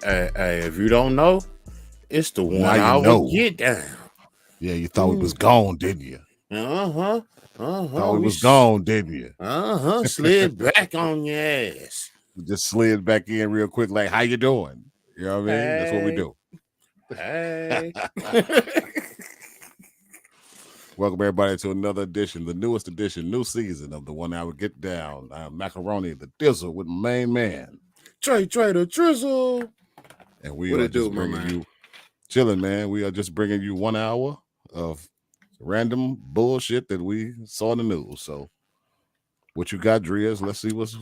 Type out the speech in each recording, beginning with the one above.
If you don't know, it's the Now 1 you hour know. get down. Yeah, you thought we was gone, didn't you? Thought we We was gone, didn't you? slid back on your ass. We just slid back in real quick, like, how you doing? You know what I mean? That's what we do. Hey. Welcome everybody to another edition, the newest edition, new season of the 1 hour get down. I'm Macaroni, the Dizzle with my main man. Trey the Drizzle. And we What are it do, just my bringing man? you, chilling, man. We are just bringing you 1 hour of random bullshit that we saw in the news. So what you got, Driz?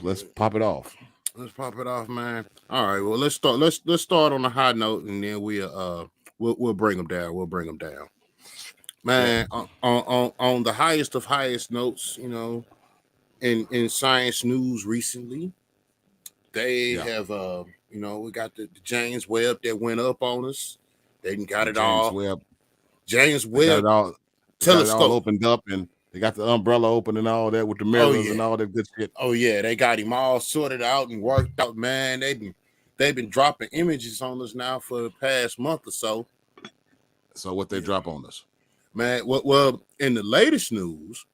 Let's pop it off. Let's pop it off, man. All right, well, let's start. Let's start on a high note, and then we'll bring them down. We'll bring them down, man. Yeah. On the highest of highest notes, you know, in science news recently, they have you know, we got the James Webb that went up on us. They got it all. James Webb got it all opened up, and they got the umbrella open and all that with the mirrors and all that good shit. Oh yeah, they got him all sorted out and worked out, man. They've been dropping images on us now for the past month or so. So what they drop on us, man? Well, in the latest news,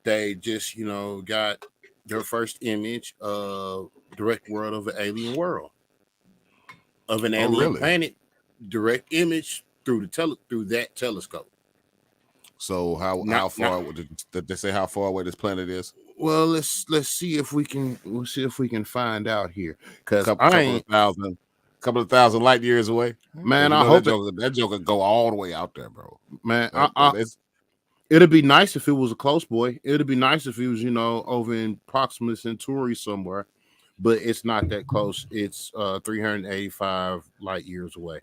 they just got their first image of direct world of an alien world, of an alien planet, direct image through that telescope. So how far did they say how far away this planet is? Well, let's see if we can find out here, because couple of thousand light years away. Man, I hope that joker go all the way out there, bro. Man, it'd be nice if it was a close boy. It'd be nice if it was over in Proxima Centauri somewhere, but it's not that close. It's 385 light years away.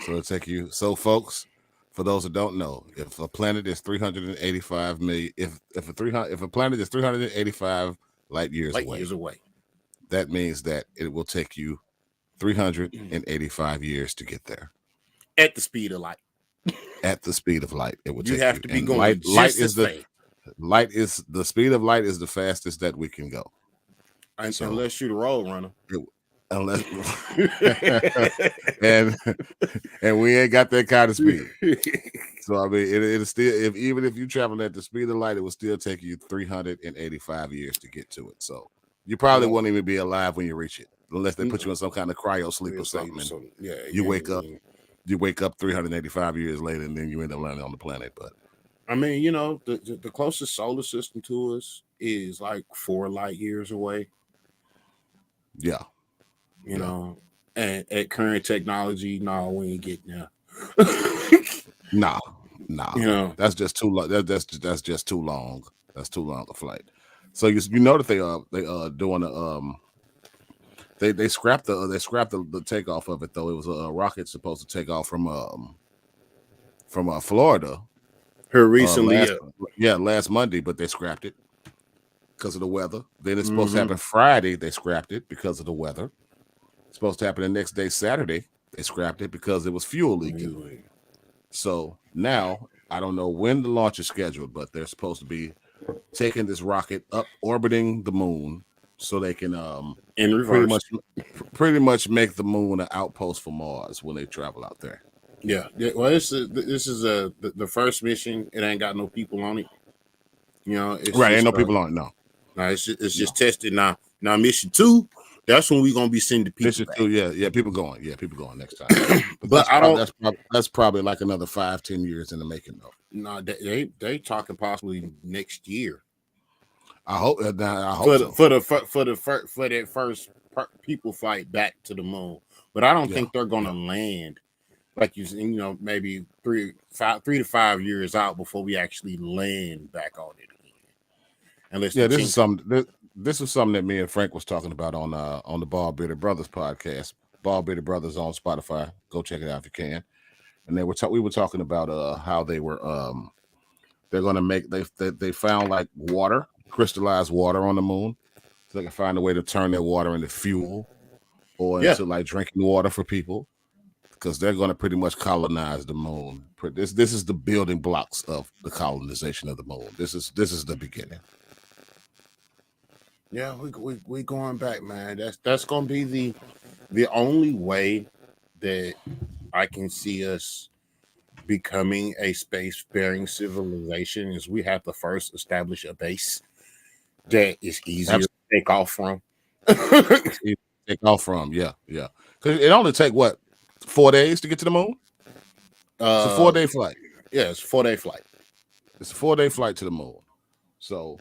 So it'll take you. So folks, for those that don't know, if a planet is 385 million, if a planet is 385 light years away, that means that it will take you 385 years to get there. At the speed of light. At the speed of light, it will take you. You have to be going light is the speed of light is the fastest that we can go. Unless you're the road runner. Unless and we ain't got that kind of speed. So I mean, it'll still, even if you travel at the speed of light, it will still take you 385 years to get to it. So you probably won't even be alive when you reach it, unless they put you in some kind of cryo sleep or something. You wake up 385 years later, and then you end up landing on the planet. But I mean, the closest solar system to us is like 4 light years away. Yeah. You know, and at current technology, no, we ain't getting there. Nah. That's just too long. That's just too long. That's too long a flight. So you know that they doing they scrapped the takeoff of it, though. It was a rocket supposed to take off from Florida here recently. Last Monday, but they scrapped it because of the weather. Then it's supposed to happen Friday. They scrapped it because of the weather. Supposed to happen the next day, Saturday. They scrapped it because it was fuel leaking. So now I don't know when the launch is scheduled, but they're supposed to be taking this rocket up, orbiting the moon, so they can in reverse, pretty much make the moon an outpost for Mars when they travel out there. Yeah. Well, this is the first mission. It ain't got no people on it. Ain't no people on it. No, it's just tested now. Now mission 2. That's when we're gonna be sending people. Mission 2, yeah, people going next time. But that's probably like another 5-10 years in the making, though. No, they talking possibly next year. I hope for that first people flight back to the moon. But I don't think they're gonna land, like maybe 3 to 5 years out before we actually land back on it again. This is something that me and Frank was talking about on the Ball Bearded Brothers podcast. Ball Bearded Brothers on Spotify. Go check it out if you can. And we were talking about how they were they're gonna make they found like water, crystallized water on the moon, so they can find a way to turn their water into fuel or into like drinking water for people, because they're gonna pretty much colonize the moon. This is the building blocks of the colonization of the moon. This is the beginning. Yeah, we going back, man. That's gonna be the only way that I can see us becoming a space-faring civilization is we have to first establish a base that is easier to Absolutely, take off from. it's easy to take off from. Yeah, yeah. Because it only take what 4 days to get to the moon. It's a uh, 4 day flight. yeah, it's 4 day flight. It's a 4 day flight to the moon. So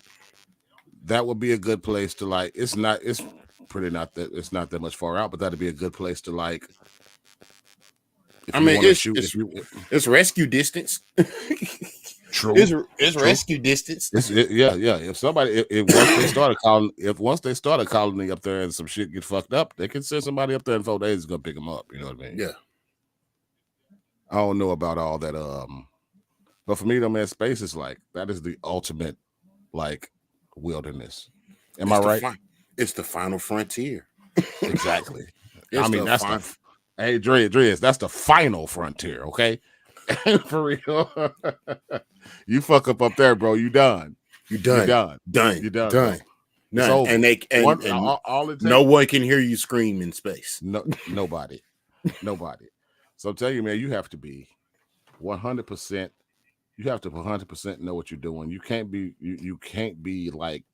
that would be a good place to like. It's not. It's pretty not that. It's not that much far out, but that'd be a good place to like. I If you mean, want to shoot, if you it's rescue distance. true, It's true. rescue distance. Yeah, yeah. If somebody, if once they start a colony up there and some shit get fucked up, they can send somebody up there in 4 days is gonna pick them up. You know what I mean? Yeah, I don't know about all that. But for me, though, man, space is like that is the ultimate like wilderness. Am I it's the right? it's the final frontier. Exactly. I It's mean, the that's final. hey, Dreas, that's the final frontier. Okay, for real. You fuck up there, bro. You done. You You done, done. done, You done, done, bro. It's none, over. and they and All it no takes. one can hear you scream in space. No, nobody. Nobody. So I'm telling you, man, you have to be 100%. You have to 100% know what you're doing. You can't be you can't be like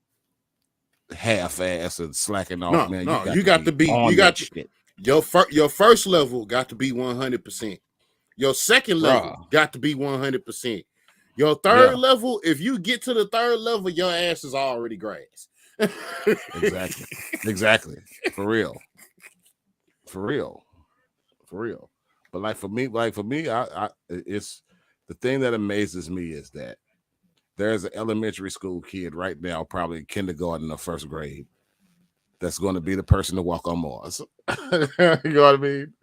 half-ass and slacking off, No, man. You no, got you to got to be be. You on that got to, shit, your first level got to be 100%. Your second level bro. got to be 100%. Your third Yeah, level, if you get to the third level, your ass is already grass. exactly, exactly. For real, for real, for real. But like for me, I it's the thing that amazes me is that there's an elementary school kid right now, probably in kindergarten or first grade, that's going to be the person to walk on Mars. You know what I mean?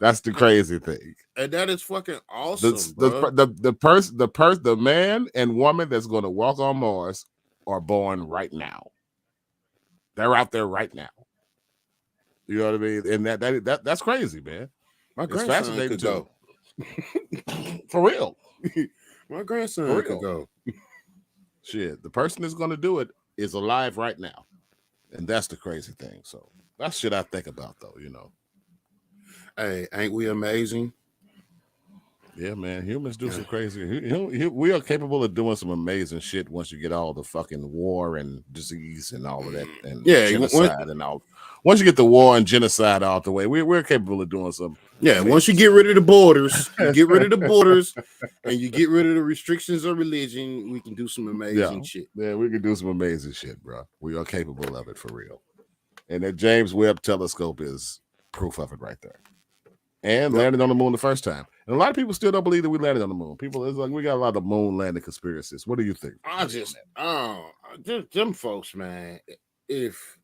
That's the crazy thing. And that is fucking The awesome, the bro. the man and woman that's going to walk on Mars are born right now. They're out there right now. You know what I mean? And that's crazy, man. My It's grandson fascinating could too. go. For real. My For grandson could real. go. Shit. The person that's going to do it is alive right now. And that's the crazy thing. So that's shit I think about though, you know. Hey, ain't we amazing? Yeah, man. Humans do Yeah. some crazy. We are capable of doing some amazing shit once you get all the fucking war and disease and all of that and Yeah, genocide and all. Once you get the war and genocide out the way, we're capable of doing some yeah. Once you amazing get stuff. rid of the borders, you get rid of the borders, and you get rid of the restrictions of religion, we can do some Yeah, amazing shit. yeah, we can do some amazing shit, bro. We are capable of it for real. And that James Webb Telescope is proof of it right there. And Yep. landed on the moon the first time. And a lot of people still don't believe that we landed on the moon. People, it's like we got a lot of moon landing conspiracies. What do you think? Them folks, man. If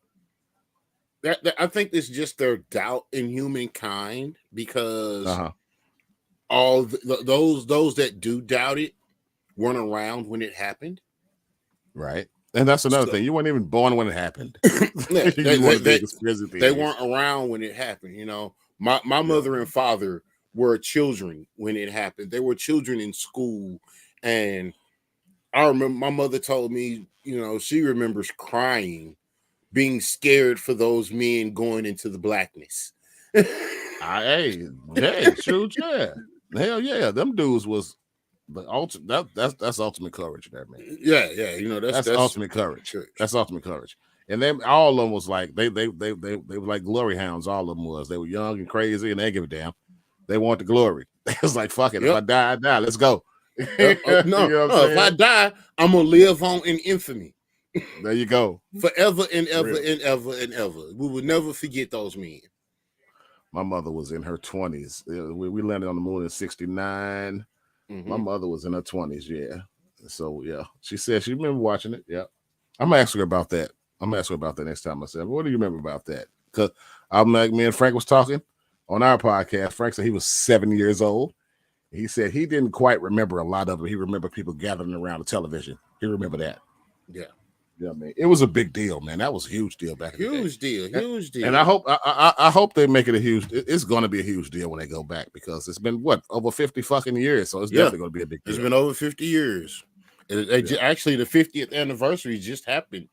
that I think it's just their doubt in humankind Uh because huh. all those that do doubt it weren't around when it happened. Right. And that's another So thing. You weren't even born when it happened. yeah, You want to be a conspiracy they theorist. weren't around when it happened. You know, my Yeah. mother and father were children when it happened. They were children in school, and I remember my mother told me, you know, she remembers crying, being scared for those men going into the blackness. Hey, shoot, yeah. Hell yeah. Them dudes was the ultimate that's ultimate courage there, man. Yeah, you know That's ultimate courage. church. That's ultimate courage. And then all of them was like they were like glory hounds. All of them was. They were young and crazy, and they didn't give a damn. They want the glory. They was like, fuck it. If I Yep. die, I die. Let's go. You No, know what I'm no. If I saying? die, I'm gonna live on in infamy There you go. forever and For ever real. and ever and ever. We will never forget those men. My mother was in her 20s. We landed on the moon in 69. My Mm-hmm. mother was in her 20s, yeah. So yeah. She said she remember watching it. Yeah. I'm gonna ask her about that. I'm gonna ask her about that next time I said, what do you remember about that? Because I'm like me and Frank was talking on our podcast. Frank said he was 7 years old. He said he didn't quite remember a lot of it. He remembered people gathering around the television. He remembered that. Yeah, You know what I mean? It was a big deal, man. That was a huge deal back in the day. huge deal, And, huge and deal. I hope they make it a huge. It's going to be a huge deal when they go back because it's been what over 50 fucking years, so it's Yeah, definitely going to be a big it's deal. been over 50 years. Yeah. Actually, the 50th anniversary just happened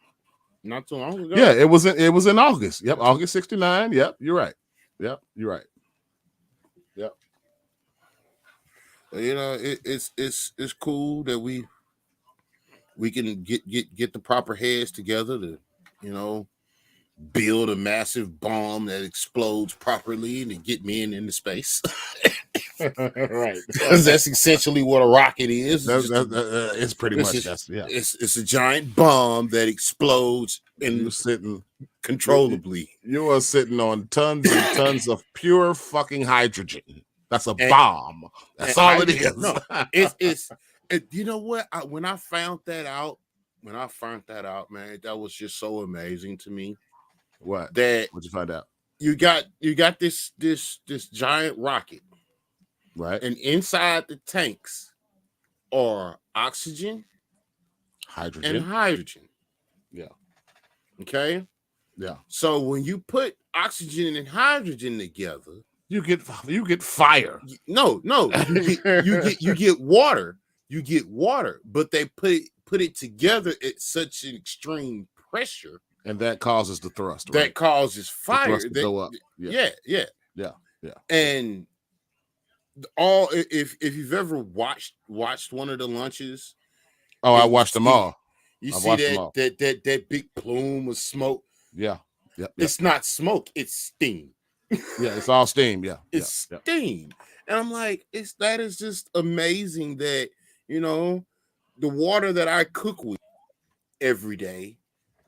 not too long ago. Yeah, it was in August. Yep, August 69. Yep, you're right. Yep, you're right. Yep. You know, it's cool that we can get the proper heads together to, you know, build a massive bomb that explodes properly and to get men into space. Right. Because that's essentially what a rocket is. It's pretty much that's it's a giant bomb that explodes you sitting controllably. You are sitting on tons and tons of pure fucking hydrogen. That's a bomb. That's all it is. No, you know what? When I found that out, man, that was just so amazing to me. What? That what'd you find out? You got this giant rocket, right? And inside the tanks are oxygen, hydrogen, and hydrogen. Yeah. Okay. Yeah. So when you put oxygen and hydrogen together, you get fire. No, you get water. You get water, but they put it together at such an extreme pressure, and that causes the thrust. That causes fire. The thrust to go up. Yeah. And if you've ever watched one of the lunches, I watched them all. You see that big plume of smoke. Yeah. It's not smoke, it's steam. Yeah, it's all steam. Yeah, it's steam. And I'm like, that is just amazing that, you know, the water that I cook with every day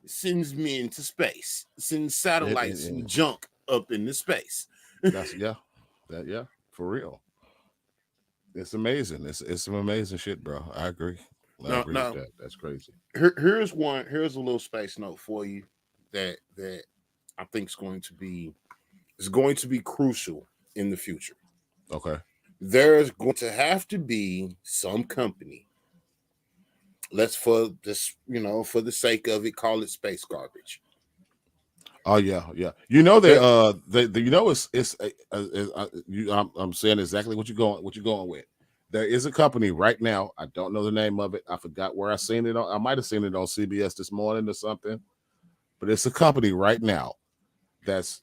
sends me into space, sends satellites and junk up into space. That's for real. It's amazing. It's some amazing shit, bro. I agree. I agree with that. That's crazy. Here's a little space note for you that I think is going to be crucial in the future. Okay. There's going to have to be some company. For the sake of it, call it space garbage. Oh yeah. You know I'm saying exactly what you're going with. There is a company right now. I don't know the name of it. I forgot where I seen it on. I might have seen it on CBS this morning or something. But it's a company right now that's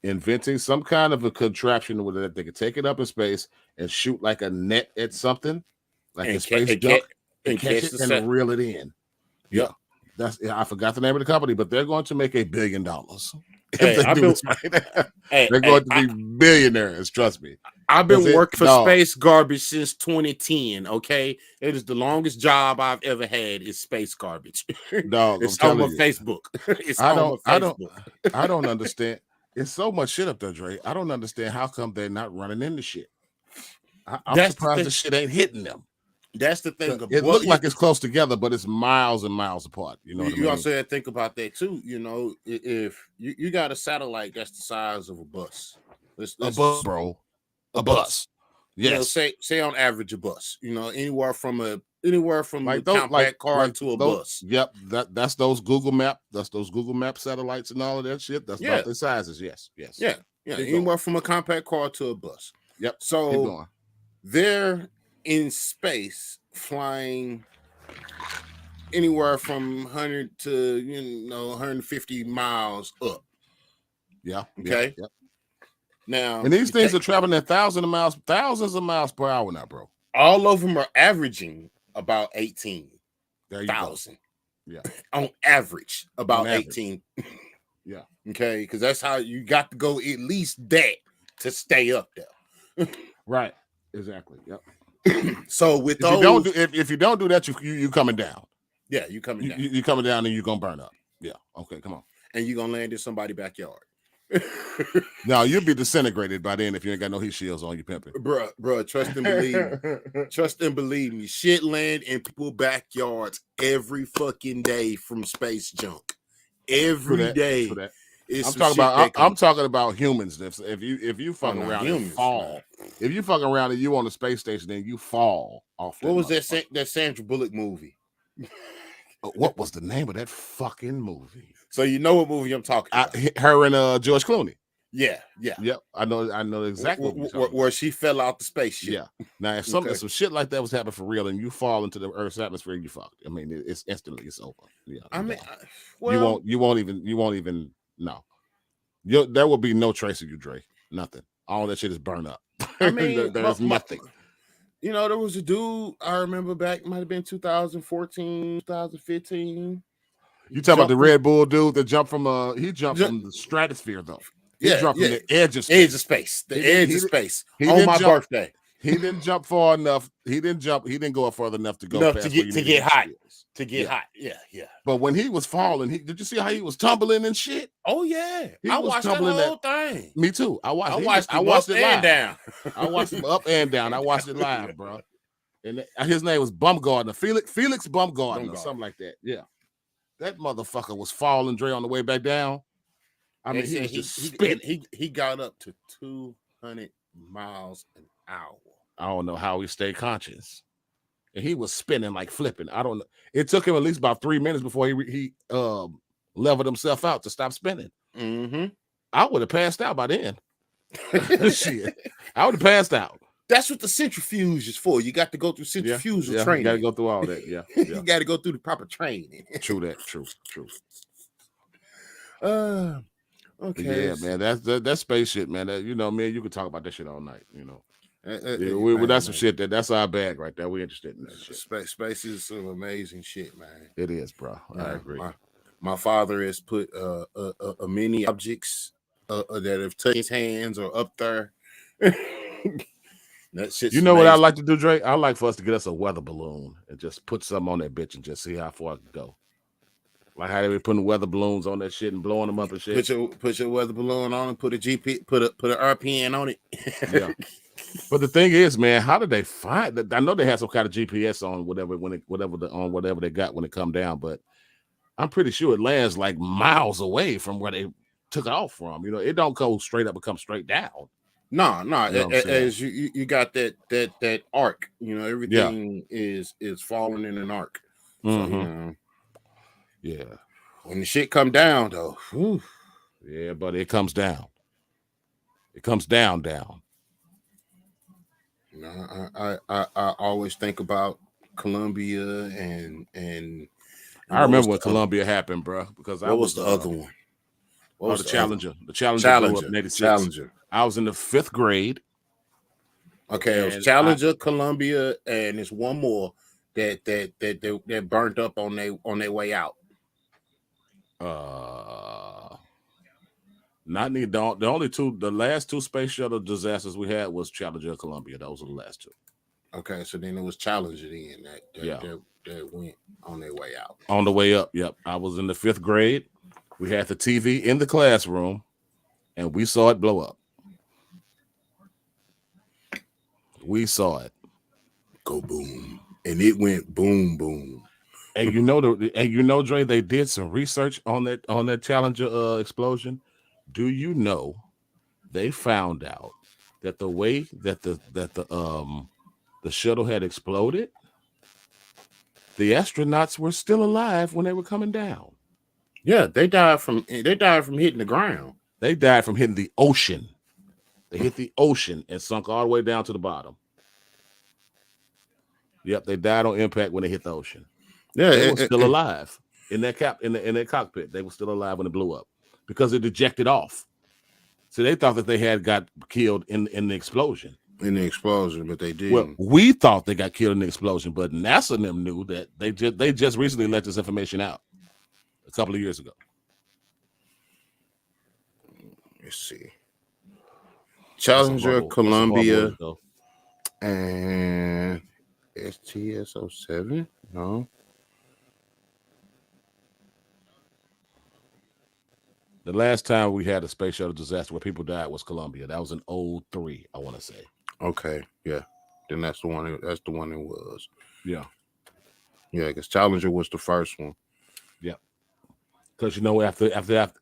inventing some kind of a contraption where they can take it up in space and shoot like a net at something, like a space junk, and catch it and reel it in. Yeah. I forgot the name of the company, but they're going to make $1 billion if they do this right. They're going to be billionaires. Trust me. I've been working for space garbage since 2010. Okay, it is the longest job I've ever had. Is space garbage. It's on my Facebook. I don't understand. It's so much shit up there, Dre. I don't understand how come they're not running into shit. I'm surprised the shit ain't hitting them. That's the thing. It looked like it's close together, but it's miles and miles apart. You know what I mean? You also have to think about that too. You know, if you got a satellite that's the size of a bus, a bus, bro, a bus. Yes. You know, say on average a bus. You know, anywhere from a compact car to a bus. Yep, that's those Google Map. That's those Google Map satellites and all of that shit. That's about the sizes. Yes. Yeah. Anywhere from a compact car to a bus. Yep. So they're in space flying anywhere from 100 to 150 miles up. Yeah. Okay. Yep. Now, and these things are traveling at thousands of miles per hour now, bro. All of them are averaging about 18,000. Yeah. On average, about 18. Yeah. Okay, because that's how you got to go at least that to stay up there. Right. Exactly. Yep. So if you don't do that, you coming down. Yeah, you coming down. You coming down and you're gonna burn up. Yeah. Okay, come on. And you're gonna land in somebody's backyard. No, you'll be disintegrated by then if you ain't got no heat shields on you, pimping. Bruh, trust and believe me. Trust and believe me. Shit land in people's backyards every fucking day from space junk. Every day. I'm talking about humans. If you fucking around and fall, if you fucking around and you on the space station, then you fall off. What was that Sandra Bullock movie? What was the name of that fucking movie? So you know what movie I'm talking about? Her and George Clooney. Yeah. Yep, I know exactly what you're talking about. Where she fell out the spaceship. Yeah. Now, if Okay. some shit like that was happening for real, and you fall into the Earth's atmosphere, you fucked. I mean, it's instantly it's over. Yeah, I you mean, done. well, You won't even no. There will be no trace of you, Dre. Nothing. All that shit is burned up. I mean, There's nothing. there was a dude I remember back, might have been 2014, 2015. You talking about the Red Bull dude that jumped from he jumped Ju- from the stratosphere though. He yeah, jumped from yeah, the edge of edge of space. space, the He edge of didn't space he on didn't my jump birthday. he didn't jump far enough. He didn't go up far enough to go Enough to past where you need to get get hot, skills. to get hot. Yeah. But when he was falling, did you see how he was tumbling and shit? Oh yeah, He I was watched that tumbling whole thing. Me too. I watched Him it up and live. down. I watched him up and down. I watched it live, bro. And his name was Bumgardner, Felix Bumgardner, something like that. Yeah, that motherfucker was falling, Dre, on the way back down. I mean, he was just spinning. He got up to 200 miles an hour. I don't know how he stayed conscious, and he was spinning like flipping. I don't know. It took him at least about 3 minutes before he leveled himself out to stop spinning. Mm-hmm. I would have passed out by then. Shit, I would have passed out. That's what the centrifuge is for. You got to go through centrifugal training. You got to go through all that. Yeah. You got to go through the proper training. True that. True. Okay. Yeah, man. That space shit, man. That, man, you could talk about that shit all night. That's some shit that's our bag right there. We're interested in that shit. Space is some amazing shit, man. It is, bro. I agree. My father has put many objects that have touched his hands or up there. That shit's you know amazing. What I like to do, Dre? I like for us to get us a weather balloon and just put something on that bitch and just see how far it can go. Like how they be putting weather balloons on that shit and blowing them up and shit. Put your weather balloon on and put a GP, put an RPN on it. Yeah. But the thing is, man, how did they find that? I know they had some kind of GPS on whatever they got when it come down, but I'm pretty sure it lands like miles away from where they took it off from. It don't go straight up and come straight down. No. As you got that arc, everything is falling in an arc. Mm-hmm. So, yeah. When the shit come down, though. Whew. Yeah, but it comes down. It comes down. I always think about Colombia and I remember when Colombia happened, bro. Because what was the other one? What was the Challenger? The Challenger blew up in 86. Challenger. I was in the 5th grade. Okay, it was Challenger, Colombia, and there's one more that burnt up on their way out. Not the only two. The last 2 space shuttle disasters we had was Challenger, Columbia. Those were the last 2. Okay, so then it was Challenger then that went on their way out. On the way up, yep. I was in the 5th grade. We had the TV in the classroom, and we saw it blow up. We saw it go boom, and it went boom, boom. And Dre, they did some research on that Challenger explosion. Do you know they found out that the way that the shuttle had exploded, the astronauts were still alive when they were coming down? Yeah, they died from hitting the ground. They died from hitting the ocean. They hit the ocean and sunk all the way down to the bottom. Yep, they died on impact when they hit the ocean. Yeah, they were still alive in that cockpit. They were still alive when it blew up because it ejected off. So they thought that they had got killed in the explosion. In the explosion, but they didn't. Well, we thought they got killed in the explosion, but NASA and them knew that they just recently let this information out a couple of years ago. Let's see. Challenger, Columbia, and STS-07. No. The last time we had a space shuttle disaster where people died was Colombia. That was in 2003, I want to say. Okay, yeah. Then that's the one. That's the one it was. Yeah. Yeah, because Challenger was the first one. Yeah. Because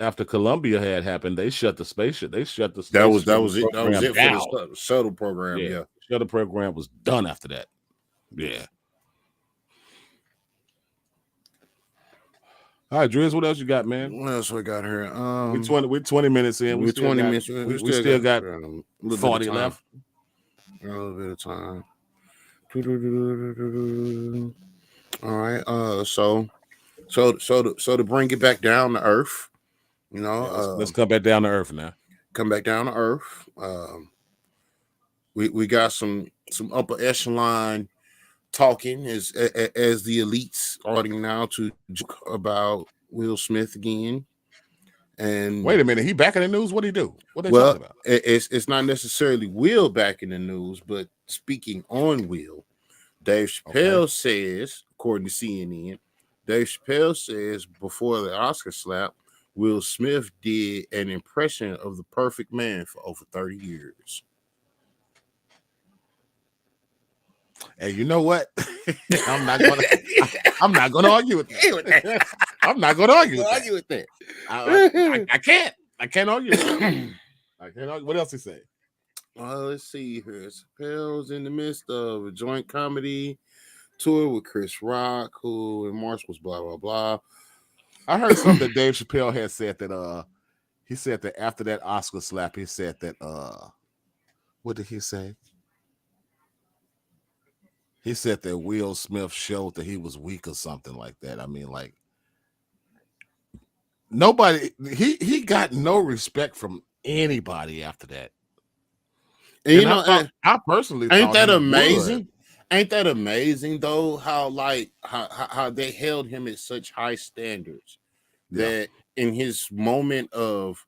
after Columbia had happened, they shut the spaceship. They shut the. That was it. That was it for the shuttle program. Yeah. Shuttle program was done after that. Yeah. All right, Driz, what else you got, man? What else we got here? We're 20 minutes in. We're 20 minutes. We still got a little bit of 40 time. left. A little bit of time. All right. So to bring it back down to earth, you know, Yeah, let's come back down to earth now. come back down to earth. We got some upper echelon talking as the elites starting now to joke about Will Smith again. And wait a minute, he back in the news? What did he do? What they well, talking about? it's not necessarily Will back in the news, but speaking on Will, Dave Chappelle says, according to CNN, Dave Chappelle says before the Oscar slap, Will Smith did an impression of the perfect man for over 30 years. And you know what? I'm not gonna argue with that. I'm not gonna argue with that. I can't. I can't argue with that. I can't argue. What else he say? Let's see here. Chappelle's in the midst of a joint comedy tour with Chris Rock, who in March was blah blah blah. I heard something that Dave Chappelle had said that he said that after that Oscar slap, he said that what did he say? He said that Will Smith showed that he was weak or something like that. I mean, like nobody he got no respect from anybody after that. And you know, I personally ain't that amazing? Ain't that amazing though? How like how they held him at such high standards that in his moment of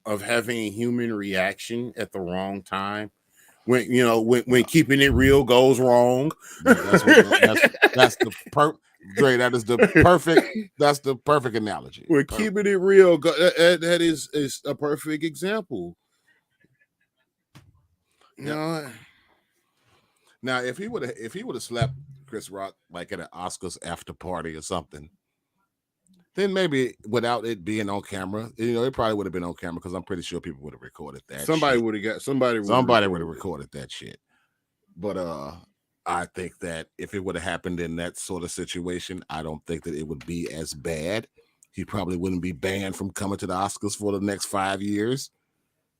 having a human reaction at the wrong time, when when keeping it real goes wrong. That's the Dre, that's the perfect analogy. We're keeping it real. That is a perfect example. Now, if he would have slapped Chris Rock like at an Oscars after party or something, then maybe without it being on camera, it probably would have been on camera because I'm pretty sure people would have recorded that. Somebody would have recorded that shit. But I think that if it would have happened in that sort of situation, I don't think that it would be as bad. He probably wouldn't be banned from coming to the Oscars for the next 5 years.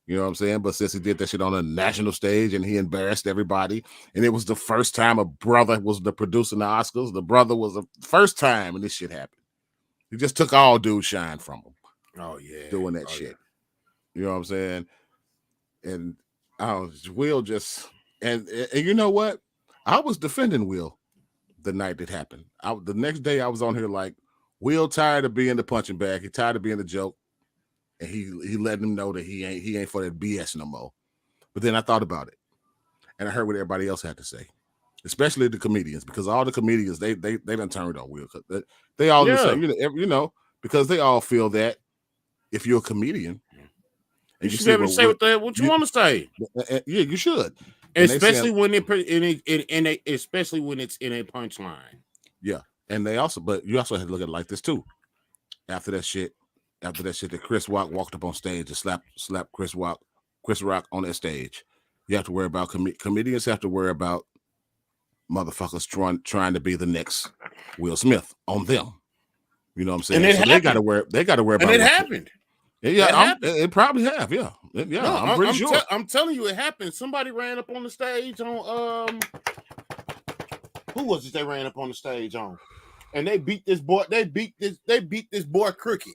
You know what I'm saying? But since he did that shit on a national stage and he embarrassed everybody, and it was the first time a brother was the producer in the Oscars, the brother was the first time and this shit happened. He just took all dude shine from him. Oh yeah, doing that shit. Yeah. You know what I'm saying? And Will just and you know what? I was defending Will the night it happened. The next day I was on here like, Will tired of being the punching bag. He tired of being the joke. And he let him know that he ain't for that BS no more. But then I thought about it, and I heard what everybody else had to say, especially the comedians, because all the comedians they done turned on Will. They all the same, because they all feel that if you're a comedian, and you should be able to say what you want to say. Yeah, you should, especially when especially when it's in a punchline. Yeah, and but you also had to look at it like this too. After that shit, that Chris Rock walked up on stage and slapped Chris Rock on that stage. You have to worry about comedians have to worry about motherfuckers trying to be the next Will Smith on them. You know what I'm saying? And so they got to worry about. And it happened. It probably have. Yeah, no, I'm pretty sure. I'm telling you, it happened. Somebody ran up on the stage on who was it? They ran up on the stage on, and they beat this boy. They beat this boy Crooked.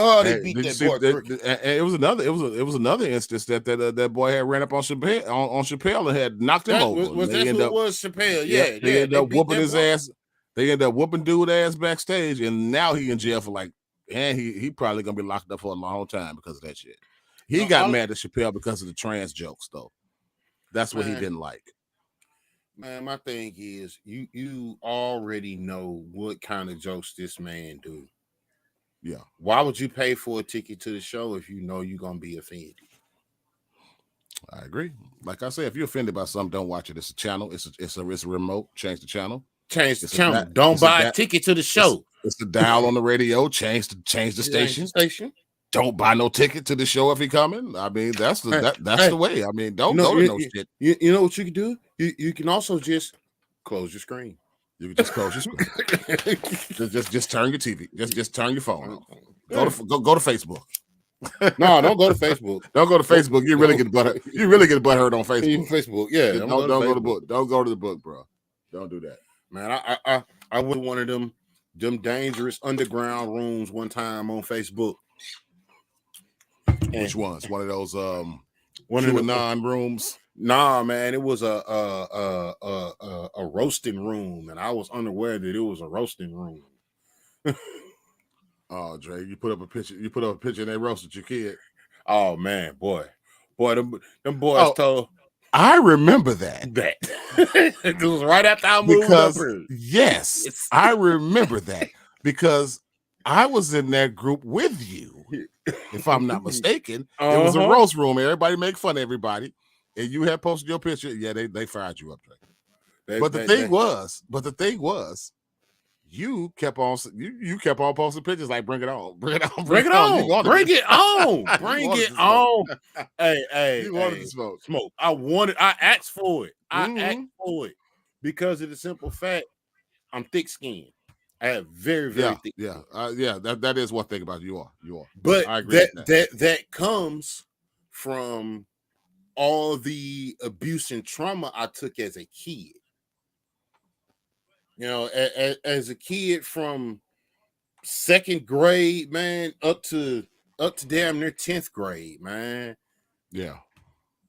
Oh, they beat that boy Crooked. It was another instance that boy had ran up on Chappelle and had knocked him over. Was that who it was? Chappelle? Yeah. They ended up whooping his ass. They ended up whooping dude ass backstage, and now he in jail for he probably gonna be locked up for a long time because of that shit. He got mad at Chappelle because of the trans jokes, though. That's what he didn't like. Man, my thing is, you already know what kind of jokes this man do. Yeah. Why would you pay for a ticket to the show if you know you're gonna be offended? I agree. Like I said, if you're offended by something, don't watch it. It's a channel. It's a remote. Change the channel. Change the channel. Don't buy a ticket to the show. It's the dial on the radio. Change the station. Don't buy no ticket to the show if he coming. I mean, that's the way. I mean, don't go to no shit. You know what you can do? You can also just close your screen. You can just close your screen. just turn your TV. Just turn your phone off. Go to Facebook. No, don't go to Facebook. Don't go to Facebook. You really get butthurt. You really get butthurt on Facebook. Facebook, yeah. Don't go to the book. Don't go to the book, bro. Don't do that, man. I went to one of them dangerous underground rooms one time on Facebook. Which ones? One of those one of the non-rooms. Nah, man, it was a roasting room, and I was unaware that it was a roasting room. Oh, Dre, you put up a picture. You put up a picture, and they roasted your kid. Oh man, boy, them boys told. I remember that. It was right after I moved up here. Yes, I remember that because I was in that group with you. If I'm not mistaken, it was a roast room. Everybody make fun of everybody, and you had posted your picture. Yeah, they fired you up, Dre. But the thing was, you kept on posting pictures like bring it on. Hey, you wanted to smoke. I asked for it. Asked for it because of the simple fact I'm thick skinned. I have very thick. That is one thing about you are. But I agree that comes from all the abuse and trauma I took as a kid. You know, as a kid from 2nd grade, man, up to damn near 10th grade, man. Yeah.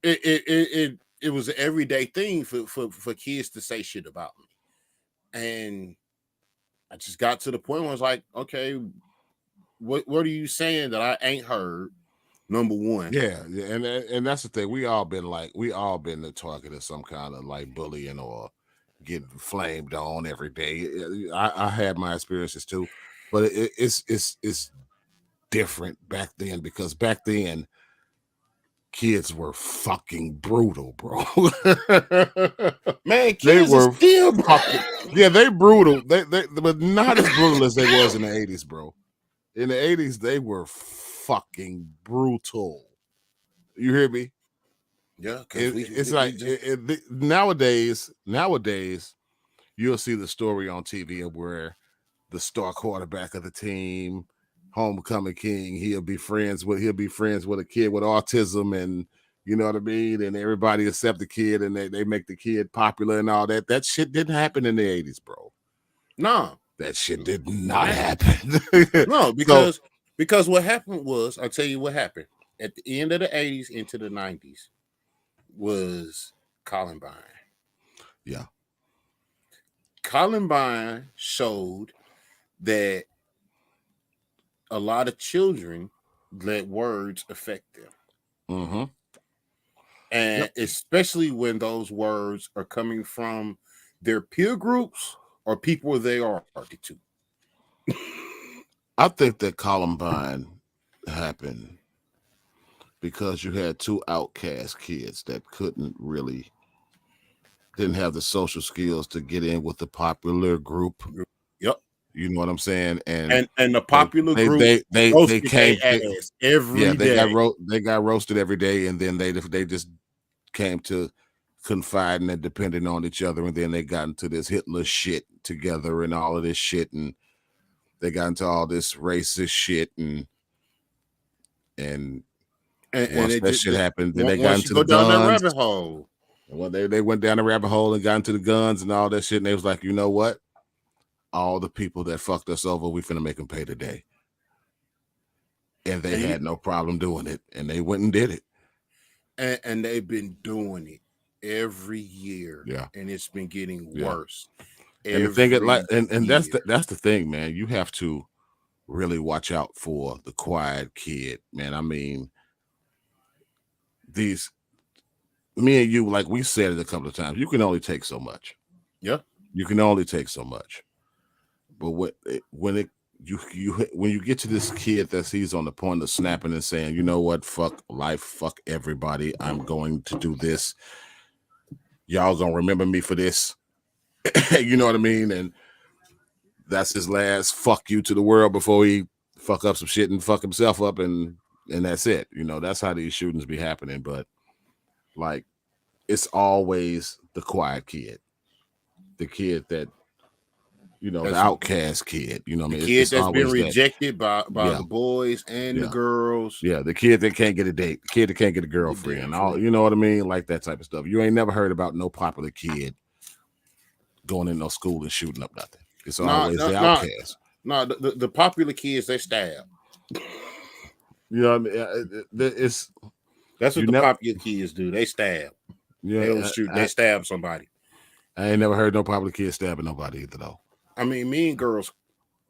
It was an everyday thing for kids to say shit about me. And I just got to the point where I was like, okay, what are you saying that I ain't heard? Number one. Yeah, and that's the thing. We all been the target of some kind of like bullying or getting flamed on every day. I had my experiences too, but it's different back then because back then kids were fucking brutal, bro. Man, kids were still fucking, yeah, they brutal. They but not as brutal as they was in the 80s, bro. In the 80s, they were fucking brutal. You hear me? Yeah, it's like nowadays you'll see the story on TV of where the star quarterback of the team, homecoming king, he'll be friends with a kid with autism, and you know what I mean, and everybody accept the kid and they make the kid popular and all that. That shit didn't happen in the 80s, bro. No. That shit did not happen. No, because what happened was, I'll tell you what happened at the end of the 80s into the 90s was Columbine. Yeah. Columbine showed that a lot of children let words affect them. Mm-hmm. And especially when those words are coming from their peer groups or people they are attracted to. I think that Columbine happened because you had two outcast kids that didn't have the social skills to get in with the popular group. Yep. You know what I'm saying? And the popular group they came every day. They got roasted every day, and then they just came to confiding and depending on each other, and then they got into this Hitler shit together and all of this shit, and they got into all this racist shit, and once that shit happened, then they got into the guns. Down that rabbit hole. Well, they went down the rabbit hole and got into the guns and all that shit, and they was like, you know what? All the people that fucked us over, we finna make them pay today. And they had no problem doing it, and they went and did it. And they've been doing it every year. Yeah. And it's been getting worse. And the thing that's the thing, man. You have to really watch out for the quiet kid, man. I mean, me and you, like we said it a couple of times, you can only take so much. Yeah. You can only take so much. But when you get to this kid that he's on the point of snapping and saying, you know what, fuck life, fuck everybody, I'm going to do this. Y'all gonna remember me for this. You know what I mean? And that's his last fuck you to the world before he fuck up some shit and fuck himself up, and that's it. You know, that's how these shootings be happening. But like, it's always the quiet kid, the kid that the That's outcast kid. You know what the I mean? kid It's that's been always that. rejected by Yeah, the boys and the yeah, girls. yeah. The kid that can't get a date, the kid that can't get a The damn girlfriend. All friend. you know what I mean? Like that type of stuff. You ain't never heard about no popular kid going in no school and shooting up nothing. It's No, always no, the no, outcast. no. The popular kids they stab. You know what I mean? It's That's what you the never. popular kids do. They stab. They don't Yeah, shoot. They stab somebody. I ain't never heard no popular kid stabbing nobody either though. I mean, Mean Girls.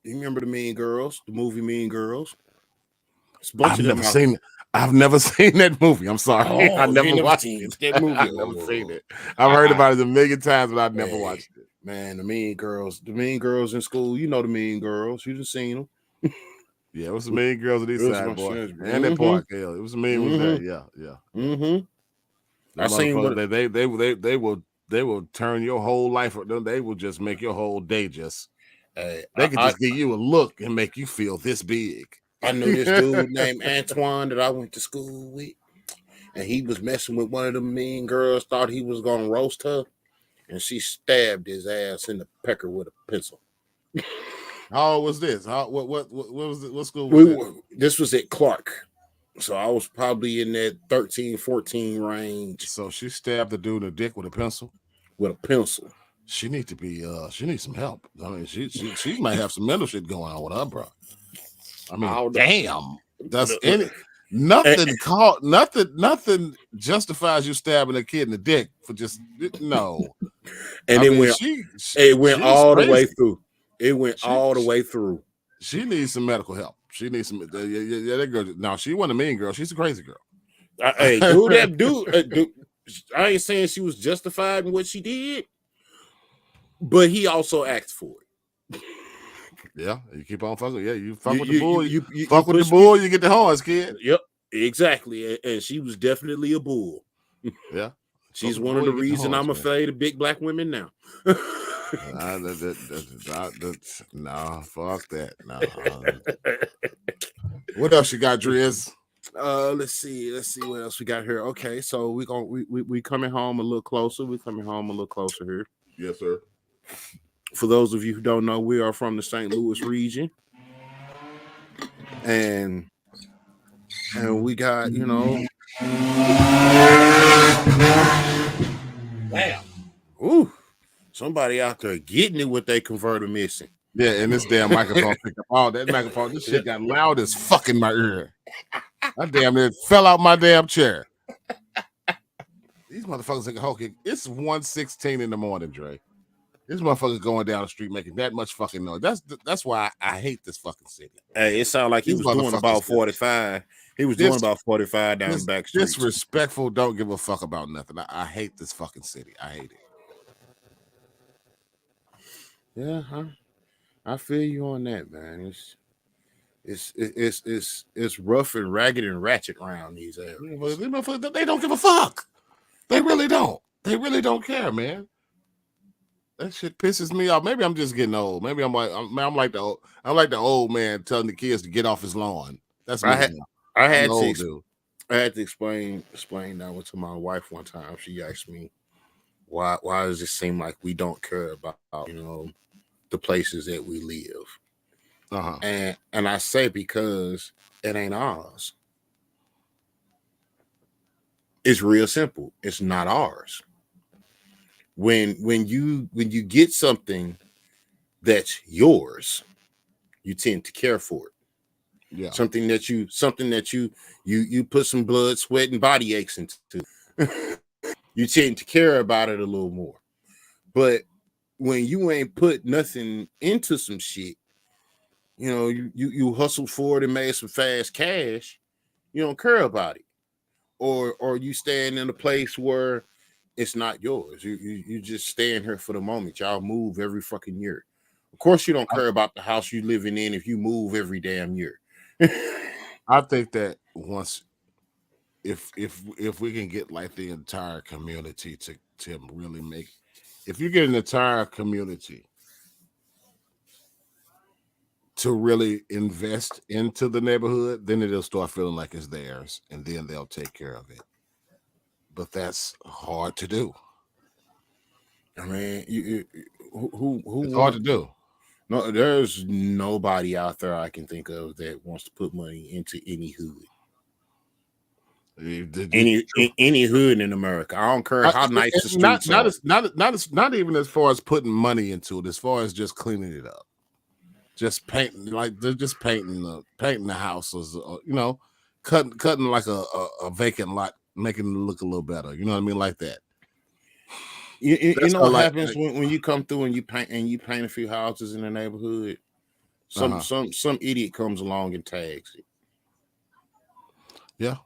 You remember the Mean Girls? The movie Mean Girls. It's a bunch I've of them never out. seen. I've never seen that movie. I'm sorry, I Oh, you never ain't never watched seen it. that movie? I've never seen Oh, it. I've heard I about it a million times, but I've never hey, watched it. man, the Mean Girls in school. You know the Mean Girls. You just seen them. Yeah, it was some mean girls on It this was side, my boy, shit. and that Mm-hmm. park. Hell, it was some mean ones there. Mm-hmm. Yeah, yeah, yeah. Mm-hmm. I Them seen motherfuckers, what they will turn your whole life. They will just make your whole day just. hey, They could just give you a look and make you feel this big. I knew this dude named Antoine that I went to school with, and he was messing with one of them mean girls, thought he was gonna roast her, and she stabbed his ass in the pecker with a pencil. How old was this? What was it? What school was that? This was at Clark. So I was probably in that 13, 14 range So she stabbed the dude in the dick with a pencil. with a pencil. She need to be. She needs some help. I mean, she might have some mental shit going on with her, bro. I I mean, don't know. damn. Does Look, look. any And, nothing justifies you stabbing a kid in the dick for just no. and I it mean, went it went she's all the way crazy. through. It went She all the way through. she needs some medical help. She needs some. Yeah, that girl. No, she wasn't a mean girl. She's a crazy girl. Hey, dude, that dude, I ain't saying she was justified in what she did, but he also asked for it. Yeah, you keep on fucking. Yeah, you fuck You with the you you bull. you you, you Fuck with the push me. bull, you get the horns, kid. Yep, exactly. And she was definitely a bull. Yeah, fuck She's with the one of bull, the you get the reason horns, I'm man. afraid of big black women now. Nah, fuck that. Nah. What else you got, Driz? Let's see what else we got here. Okay, so we coming home a little closer. We coming home a little closer here. Yes, sir. For those of you who don't know, we are from the St. Louis region, and we got damn, ooh, somebody out there getting it with their converter missing. Yeah, and this damn microphone picked up all that microphone. This shit got loud as fuck in my ear. I damn near fell out my damn chair. These motherfuckers like hokey. It's 1:16 in the morning, Dre. This motherfucker's going down the street making that much fucking noise. That's why I hate this fucking city. Hey, it sounded like he These was doing motherfuckers about 45. He was doing this about 45 down the this back streets. disrespectful. Don't give a fuck about nothing. I hate this fucking city. I hate it. Yeah, I feel you on that, man. It's rough and ragged and ratchet around these areas. Yeah, but these motherfuckers, they don't give a fuck. They really don't. They really don't care, man. That shit pisses me off. Maybe I'm just getting old. Maybe I'm like the old man telling the kids to get off his lawn. That's I me. had Man. I I'm had the to old dude. I had to explain that one to my wife one time. She asked me why does it seem like we don't care about the places that we live, Uh-huh. and I say because it ain't ours. It's real simple. It's not ours. When you get something that's yours, you tend to care for it. Yeah. Something that you put some blood, sweat, and body aches into. You tend to care about it a little more. But when you ain't put nothing into some shit, you hustled for it and made some fast cash, you don't care about it. Or you stand in a place where it's not yours. You just staying here for the moment. Y'all move every fucking year. Of course you don't I, care about the house you living in if you move every damn year. I think that once if we can get like the entire community to really make if you get an entire community to really invest into the neighborhood, then it'll start feeling like it's theirs, and then they'll take care of it. But that's hard to do. I mean, who It's hard to do. No, there's nobody out there I can think of that wants to put money into any hood. Any hood in America. I don't care how nice the streets are. Not even as far as putting money into it, as far as just cleaning it up, just painting, like they're just painting the houses, cutting like a vacant lot, making it look a little better. You know what I mean, like that. You know what happens when you come through and you paint a few houses in the neighborhood. Some idiot comes along and tags it. Yeah.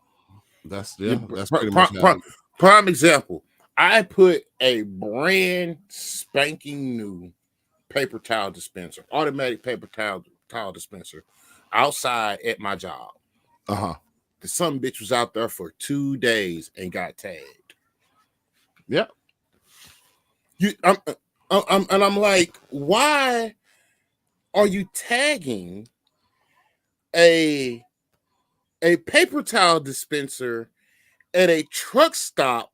That's pretty much prime example. I put a brand spanking new paper towel dispenser, automatic paper towel dispenser, outside at my job. The some bitch was out there for 2 days and got tagged. Yep. I'm like, why are you tagging a paper towel dispenser at a truck stop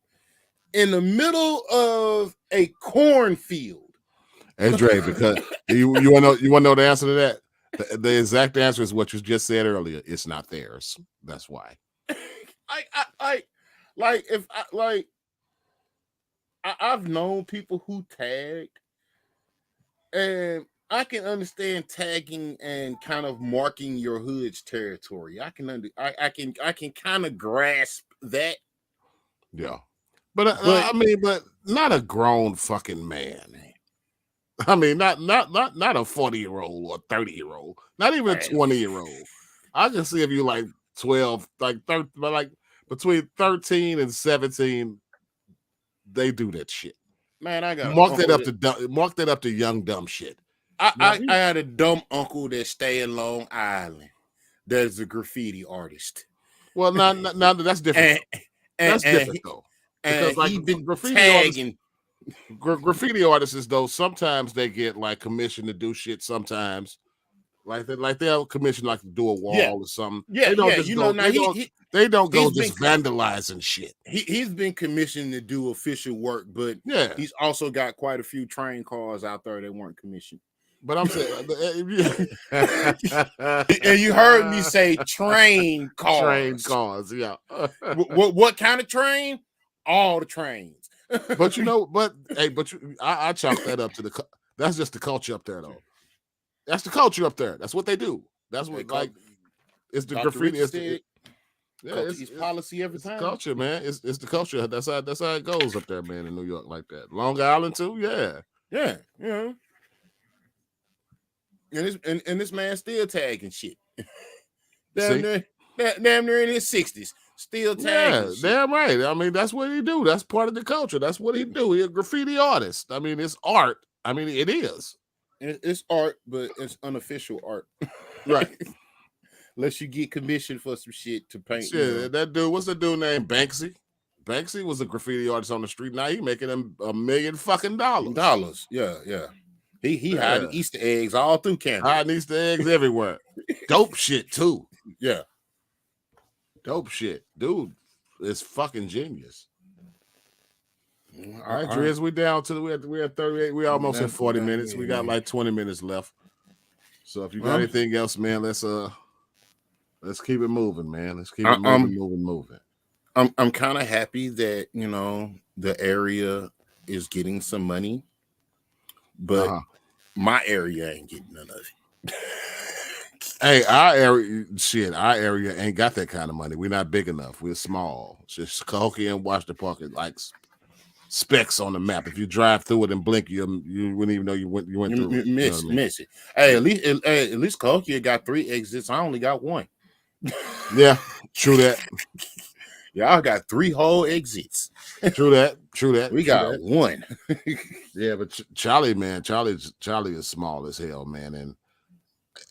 in the middle of a cornfield? Hey Dre, because you want to know the answer to that? The exact answer is what you just said earlier. It's not theirs. That's why. I've known people who tagged, and I can understand tagging and kind of marking your hood's territory. I can kind of grasp that. Yeah, but but not a grown fucking man. I mean, not a 40-year-old or 30-year-old, not even a 20-year-old. I can see if you like 12, like 30, but like between 13 and 17, they do that shit. Man, I got mark that up to young dumb shit. I had a dumb uncle that stay in Long Island. That's a graffiti artist. Well, now that's different. That's different though. Because like he been graffiti tagging. Graffiti artists, though, sometimes they get like commission to do shit. Sometimes, they'll commission like to do a wall or something. Yeah, they don't they don't go just vandalizing shit. He's been commissioned to do official work, but he's also got quite a few train cars out there that weren't commissioned. But I'm saying, and you heard me say train cars. Train cars, yeah. What kind of train? All the trains. But I chalk that up to that's just the culture up there, though. That's the culture up there. That's what they do. That's what it's the Dr. graffiti. It's policy every time. Culture, man. It's the culture. That's how it goes up there, man, in New York, like that. Long Island too, yeah. And this man still tagging shit. Damn near in his 60s. Still tagging shit. Damn right. I mean, that's what he do. That's part of the culture. That's what he do. He's a graffiti artist. I mean, it's art. I mean, it is. It's art, but it's unofficial art. Right. Unless you get commissioned for some shit to paint. Shit, that dude, what's the dude named Banksy? Banksy was a graffiti artist on the street. Now he making him $1 million fucking dollars. Yeah. He hiding Easter eggs all through Canada. Hiding Easter eggs everywhere. Dope shit too. Yeah. Dope shit. Dude is fucking genius. All right, Driz, we down to we at 38. We almost at 40 minutes. We got like 20 minutes left. So if you got anything else, man, let's keep it moving, man. Let's keep it moving. I'm kind of happy that the area is getting some money, but my area ain't getting none of it. Hey, our area ain't got that kind of money. We're not big enough. We're small. It's just Cahokia and Washington Park is like specks on the map. If you drive through it and blink, you wouldn't even know you went through it. Miss it. Hey, at least Cahokia got 3 exits. I only got 1. Yeah, true that. Y'all got 3 whole exits. True that. We got 1. Yeah, but Charlie is small as hell, man, and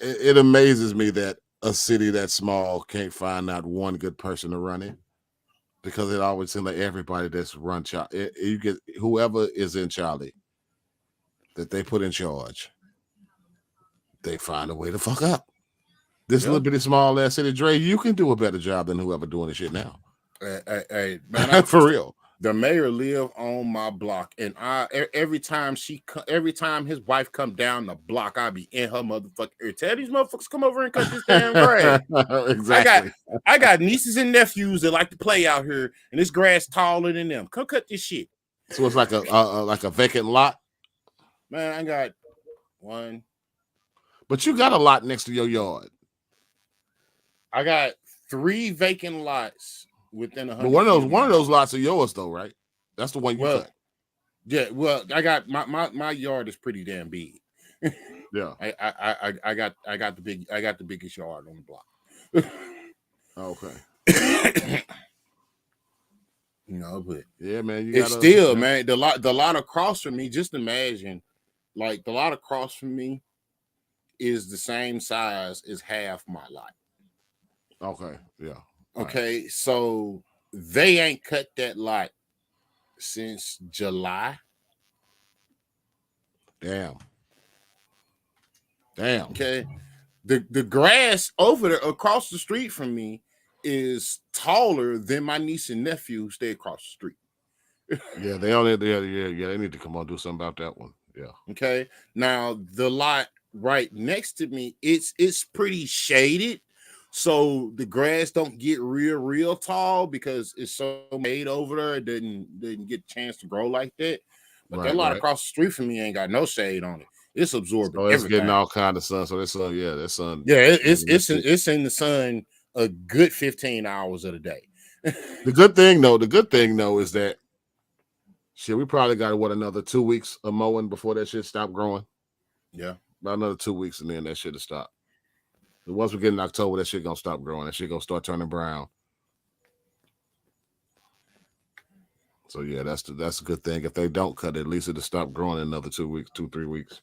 it amazes me that a city that small can't find out one good person to run it, because it always seems like everybody that's run Charlie, you get whoever is in Charlie that they put in charge, they find a way to fuck up. This little bitty small ass city, Dre, you can do a better job than whoever doing the shit now. Hey, man, for real. The mayor live on my block, and every time every time his wife come down the block, I be in her motherfucking ear. Tell these motherfuckers come over and cut this damn grass. I got Exactly. I got nieces and nephews that like to play out here, and this grass taller than them. Come cut this shit, So it's like a vacant lot, man. I got one. but you got a lot next to your yard. I got 3 vacant lots within But 100 feet of one my of those house. lots are yours though, right? That's the one you Well, cut. yeah. Well, I got my yard is pretty damn big. Yeah. I got the biggest yard on the block. Okay. But Yeah, man. You it's gotta. still, Yeah. man, the lot across from me. Just imagine, like the lot across from me is the same size as half my lot. Okay. Yeah. Okay, so they ain't cut that lot since July. Damn. Okay, the grass over there across the street from me is taller than my niece and nephew who stay across the street. Yeah, they only. Yeah. They need to come on and do something about that one. Yeah. Okay, now the lot right next to me, it's pretty shaded, so the grass don't get real tall because it's so made over there. It didn't get a chance to grow like that. But that lot Right. across the street from me ain't got no shade on it. It's absorbing So it's getting everything. all kind of sun. So that sun. Yeah, Shit. it's in the sun a good 15 hours of the day. The good thing though is that shit, we probably got another 2 weeks of mowing before that shit stop growing. Yeah. About another 2 weeks and then that shit will stop. And once we get in October, that shit gonna stop growing. That shit gonna start turning brown. So yeah, that's a good thing. If they don't cut it, at least it'll stop growing in another 2 weeks, 3 weeks.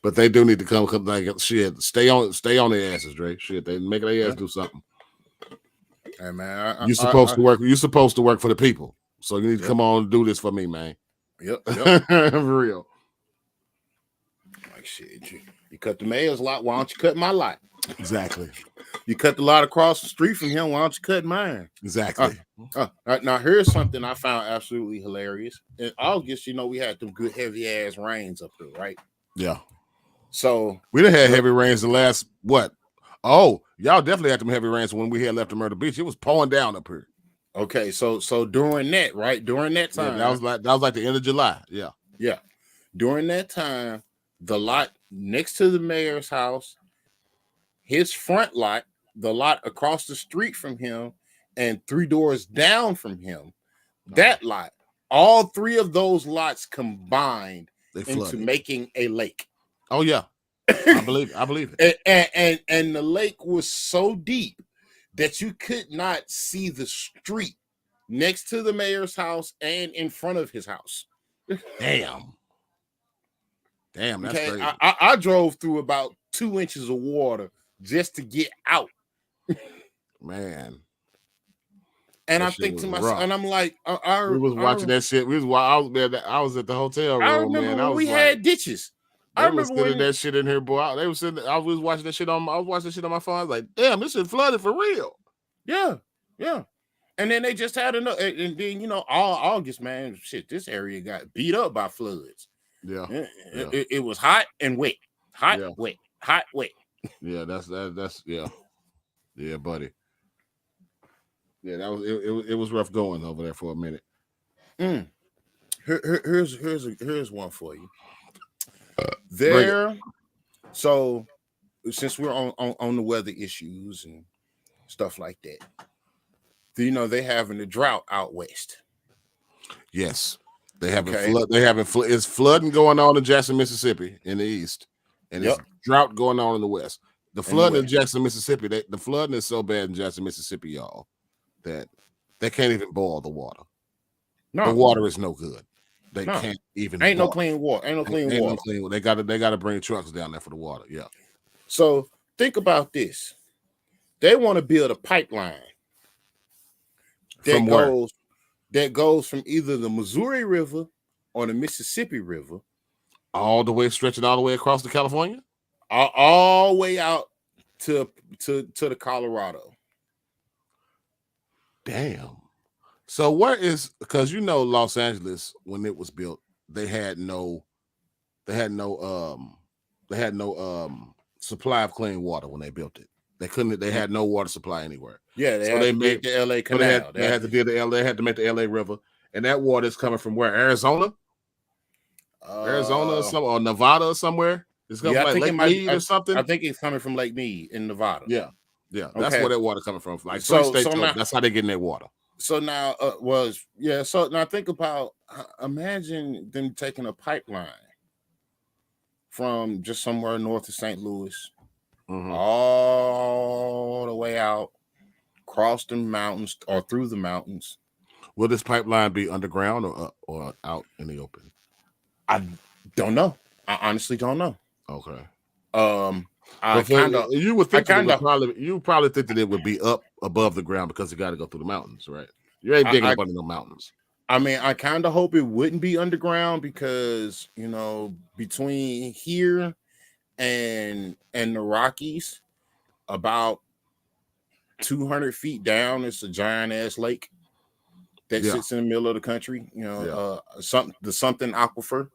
But they do need to come like shit. Stay on their asses, Dre. Shit, they make their ass do something. Hey man, You're supposed to work. You're supposed to work for the people. So you need to come on and do this for me, man. Yep. For real. Like shit, you cut the mayor's lot. Why don't you cut my lot? Exactly. You cut the lot across the street from him. Why don't you cut mine? Exactly. Now here's something I found absolutely hilarious. In August, we had them good heavy ass rains up there, right? Yeah. So we done had heavy rains the last what? Oh, y'all definitely had them heavy rains when we had left to Myrtle Beach. It was pouring down up here. Okay, so during that, right? During that time, that was like the end of July. Yeah. Yeah. During that time, the lot next to the mayor's house, his front lot, the lot across the street from him, and 3 doors down from him, that lot, all 3 of those lots combined into making a lake. Oh yeah. I believe it. And the lake was so deep that you could not see the street next to the mayor's house and in front of his house. Damn, that's crazy. I drove through about 2 inches of water just to get out. Man. And I think to myself, and I'm like, we was watching that shit. I was at the hotel room. I remember when we had ditches. I remember sitting that shit in here, boy. I was watching that shit on my phone. I was like, damn, this shit flooded for real. Yeah. And then they just had enough, and then all August, man, shit, this area got beat up by floods. Yeah. It was hot and wet. Wet. Hot, wet. Yeah, that's yeah. Yeah, buddy. Yeah, that was it was rough going over there for a minute. Here's one for you. So since we're on the weather issues and stuff like that, they having a drought out west. Yes, they having it's flooding going on in Jackson, Mississippi, in the east, and it's drought going on in the west. The flooding in Jackson, Mississippi, the flooding is so bad in Jackson, Mississippi, y'all, that they can't even boil the water. No, the water is no good. They can't even. Ain't no clean water. Ain't no clean water. They gotta bring trucks down there for the water. Yeah. So think about this. They want to build a pipeline that goes from either the Missouri River or the Mississippi River, all the way stretching all the way across to California, all the way out to the Colorado. Damn. So what is, because Los Angeles when it was built, they had no they had no they had no supply of clean water when they built it. They had no water supply anywhere. Yeah, they So had they to dig made the LA so Canal. they had to do the they had to make the LA River, and that water is coming from where? Arizona? Arizona or uh, some or Nevada or somewhere? It's coming yeah, from I like think it Lake might be. Mead or I something. think it's coming from Lake Mead in Nevada. Yeah. Yeah. That's where Okay, that water coming from. Like three so states over. now That's how they getting their water. so now was yeah. So now think about imagine them taking a pipeline from just somewhere north of St. Louis Mm-hmm. all the way out, across the mountains or through the mountains. Will this pipeline be underground or out in the open? I don't know. I honestly don't know. Okay. Um, I But for kind of, you would I think that it kind would of, probably think that it would be up above the ground because it got to go through the mountains, right? You ain't digging I, up under no mountains. I mean, I kind of hope it wouldn't be underground because between here and the Rockies, about 200 feet down, it's a giant ass lake that Yeah. sits in the middle of the country. Yeah. The something aquifer.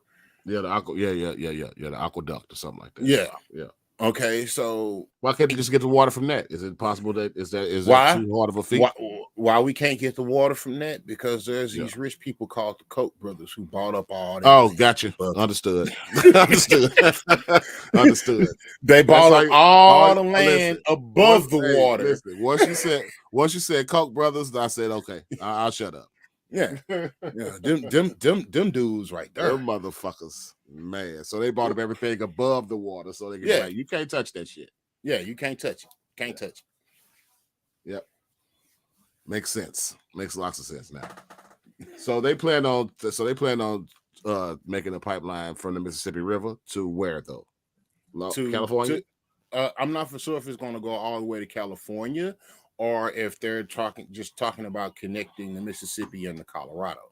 Yeah, the aqueduct or something like that. Yeah. Yeah. Okay. So Why can't they just get the water from that? Is it possible that is that why? too hard of a Why, feat? why we can't get the water from that? Because there's Yeah. these rich people called the Koch brothers who bought up all that Oh, land gotcha. above Understood. Understood. Understood. it. They That's bought up like all all the listen. land above the water. Listen. Once you said Koch brothers, I said okay. I'll shut up. Yeah, yeah, them dudes right there. Them motherfuckers, man. So they bought up everything above the water, so they can be Yeah, like, you can't touch that shit. yeah, you can't touch it. Can't Yeah. touch Yep. Makes sense. Makes lots of sense now. So they plan on making a pipeline from the Mississippi River to where though? it. To California? I'm not for sure if it's going to go all the way to California or if they're talking about connecting the Mississippi and the Colorado.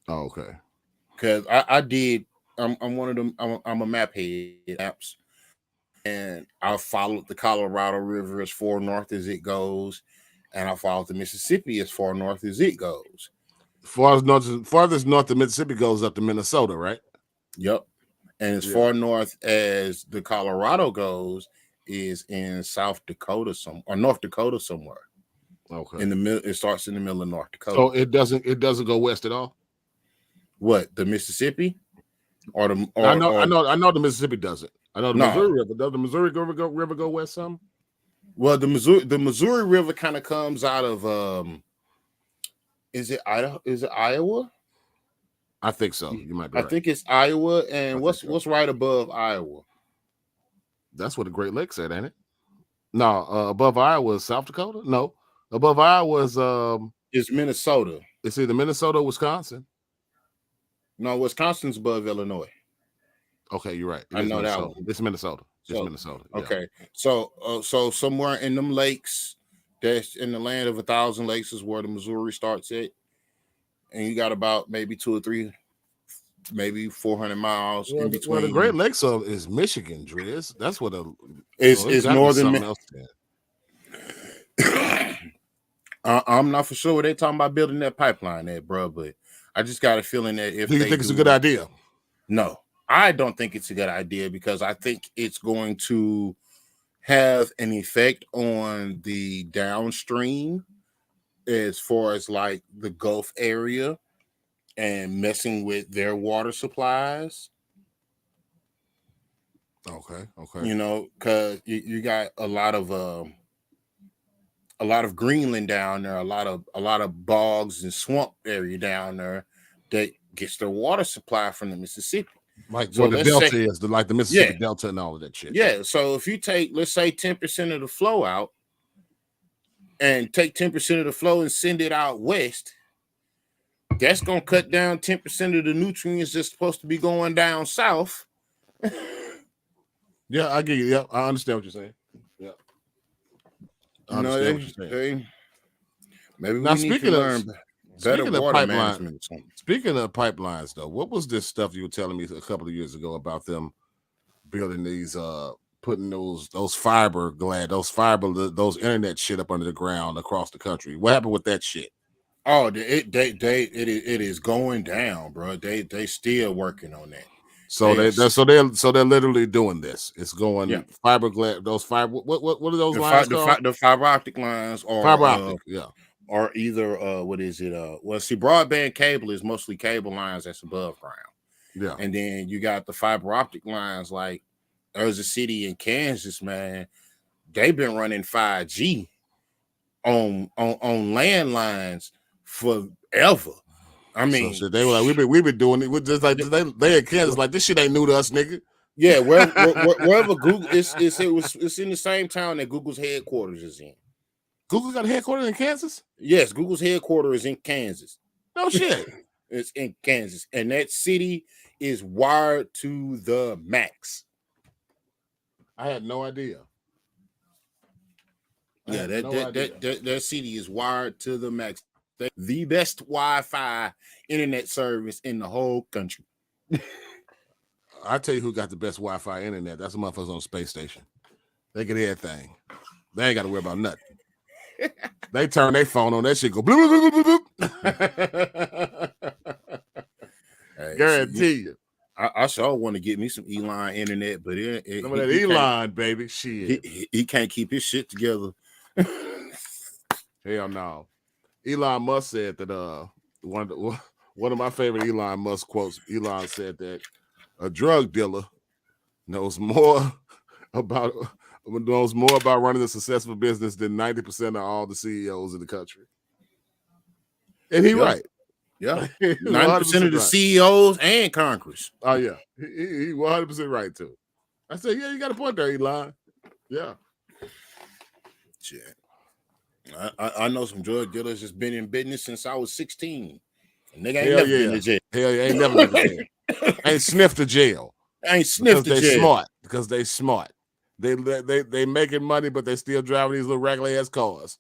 Oh, okay. Because I did. I'm one of them. I'm a map head apps, and I followed the Colorado River as far north as it goes, and I followed the Mississippi as far north as it goes. Farthest north the Mississippi goes up to Minnesota, right? Yep. And as Yeah. far north as the Colorado goes is in South Dakota or North Dakota somewhere. Okay. In the middle, it starts in the middle of North Dakota. So it doesn't go west at all? What, the Mississippi? Or the I know the Mississippi doesn't. I know the No. Missouri River. Does the Missouri River go west some? Well, the Missouri River kind of comes out of is it Idaho? Is it Iowa? I think so. You might be I right. think it's Iowa, and I what's think so. what's right above Iowa? That's what the Great Lakes said, ain't it? No, above Iowa is South Dakota. No, above Iowa is It's Minnesota. it's either Minnesota or Wisconsin. No, Wisconsin's above Illinois. Okay, you're right. I know that Minnesota. one. It's Minnesota. It's So, Minnesota. Yeah. Okay, so somewhere in them lakes, that's in the land of 1,000 lakes, is where the Missouri starts at, and you got about maybe 2 or 3, maybe 400 miles in between. Well, the Great Lakes is Michigan, Driz. That's what It's northern. else I'm not for sure what they're talking about building that pipeline at, bro, but I just got a feeling that if do you think it's a good idea? No, I don't think it's a good idea because I think it's going to have an effect on the downstream as far as like the Gulf area and messing with their water supplies. Okay. Because you got a lot of Greenland down there, a lot of bogs and swamp area down there that gets their water supply from the Mississippi. Like So where the let's Delta say- is, like the Mississippi Yeah. Delta and all of that shit. Yeah, so if you take, let's say, 10% of the flow out and take 10% of the flow and send it out west, that's going to cut down 10% of the nutrients that's supposed to be going down south. Yeah, I get you. Yeah, I understand what you're saying. Yeah. I understand what you're saying. Maybe Now, we need to learn better speaking of water pipeline- management or something. Speaking of pipelines, though, what was this stuff you were telling me a couple of years ago about them building these, putting those internet shit up under the ground across the country? What happened with that shit? Oh, it is going down, bro. They still working on that. So they're literally doing this. It's Yeah. going fiberglass. Those fiber. What are those lines called? The fiber optic lines Fiber optic. Yeah. are either what is it? Well, see, broadband cable is mostly cable lines that's above ground, Yeah. and then you got the fiber optic lines. Like there's a city in Kansas, man. They've been running 5G on landlines forever. I So mean, shit, they were like, we've been doing it. We're just like they in Kansas, like this shit ain't new to us, nigga. yeah, wherever Google it's in the same town that Google's headquarters is in. Google got a headquarters in Kansas? Yes, Google's headquarters is in Kansas. No shit. It's in Kansas, and that city is wired to the max. I had no idea. Yeah, that city is wired to the max. The best Wi-Fi internet service in the whole country. I tell you who got the best Wi-Fi internet. That's the motherfuckers on the space station. They get everything. They ain't got to worry about nothing. They turn their phone on, that shit go bloop, bloop, bloop, bloop, bloop. Hey, guarantee you. I sure want to get me some Elon internet, but some of that Elon, baby, shit. He can't keep his shit together. Hell no. Elon Musk said that one of my favorite Elon Musk quotes. Elon said that a drug dealer knows more about running a successful business than 90% of all the CEOs in the country. And he's right. Yeah, 90% of the CEOs and Congress. Oh yeah, he 100% right too. I said, yeah, you got a point there, Elon. Yeah. Shit. I know some drug dealers that's been in business since I was 16. And nigga ain't never been to jail. Hell yeah, ain't never been to jail. Ain't sniffed to jail. Ain't sniffed to jail. Because they smart. They making money, but they still driving these little regular ass cars,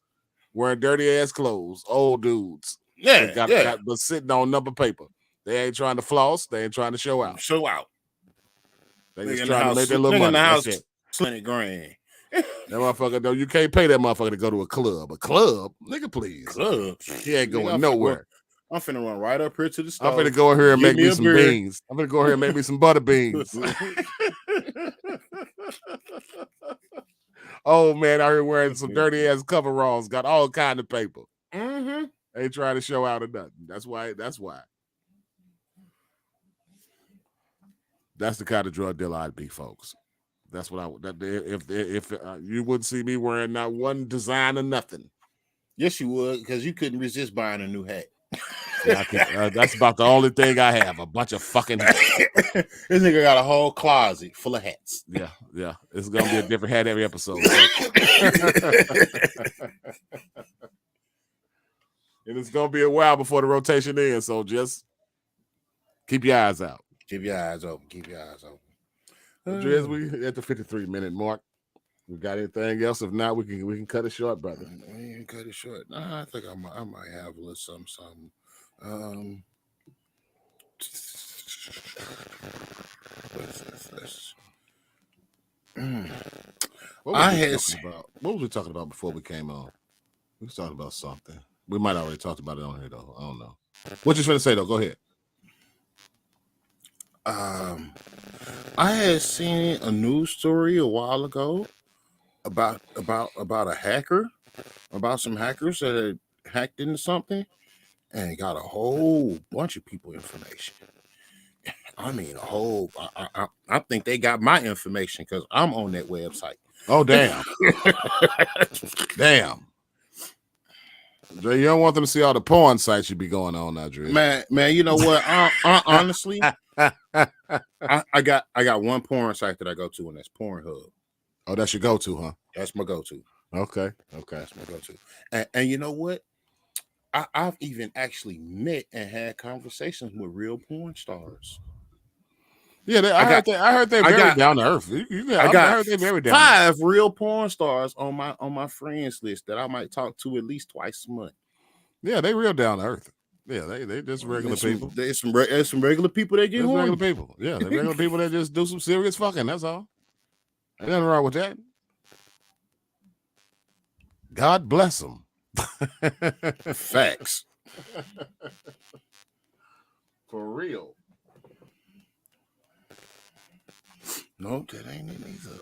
wearing dirty ass clothes, old dudes. Yeah, but sitting on number paper. They ain't trying to floss. They ain't trying to show out. They just trying to make their little money. That's it. $20,000. That motherfucker, though, you can't pay that motherfucker to go to a club. A club? Nigga, please. Club? He ain't going nowhere. I'm finna run right up here to the store. I'm finna go in here and make me some beans. I'm finna go here and make me some butter beans. Oh, man, out here wearing some dirty-ass coveralls. Got all kind of paper. Mm-hmm. Ain't trying to show out or nothing. That's why. That's the kind of drug dealer I'd be, folks. That's what I would. If you wouldn't see me wearing not one design or nothing. Yes, you would, because you couldn't resist buying a new hat. That's about the only thing I have. A bunch of fucking hats. This nigga got a whole closet full of hats. Yeah. It's gonna be a different hat every episode. And it's gonna be a while before the rotation ends. So just keep your eyes out. Keep your eyes open. Andres, we at the 53-minute mark. We got anything else? If not, we can cut it short, brother. We can cut it short. Nah, I think I might have a little something. What was we talking about before we came on? We was talking about something. We might already talked about it on here though. I don't know. What you trying to say though? Go ahead. I had seen a news story a while ago about a hacker, about some hackers that had hacked into something and got a whole bunch of people information. I mean, a whole. I think they got my information because I'm on that website. Oh damn! Damn. Dre, you don't want them to see all the porn sites you be going on now, Dre. Man, you know what? I honestly, I got one porn site that I go to, and that's Pornhub. Oh, that's your go-to, huh? That's my go-to. Okay. That's my go-to. And you know what? I've even actually met and had conversations with real porn stars. Yeah, I heard they're very down to earth. I heard they're very down 5 real porn stars on my friends list that I might talk to at least twice a month. Yeah, they real down to earth. Yeah, they just regular people. There's some regular people that get horny. Regular people. Yeah, they're regular people that just do some serious fucking. That's all. Ain't nothing wrong with that. God bless them. Facts. For real. No, that ain't it either.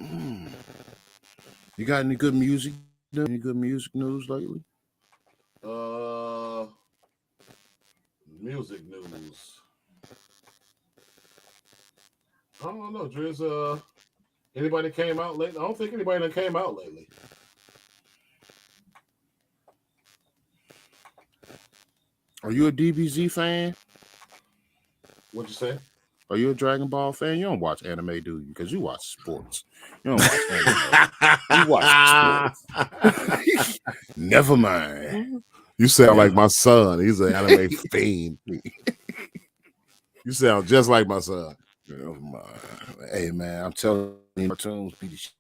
Mm. You got any good music? Any good music news lately? Uh, music news. I don't know, Driz. Anybody came out lately? I don't think anybody that came out lately. Are you a DBZ fan? What'd you say? Are you a Dragon Ball fan? You don't watch anime, do you? Because you watch sports. You don't watch anime. You watch sports. Never mind. You sound like Never. my son. He's an anime fiend. You sound just like my son. Never mind. Hey man, I'm telling you, cartoons be the shit.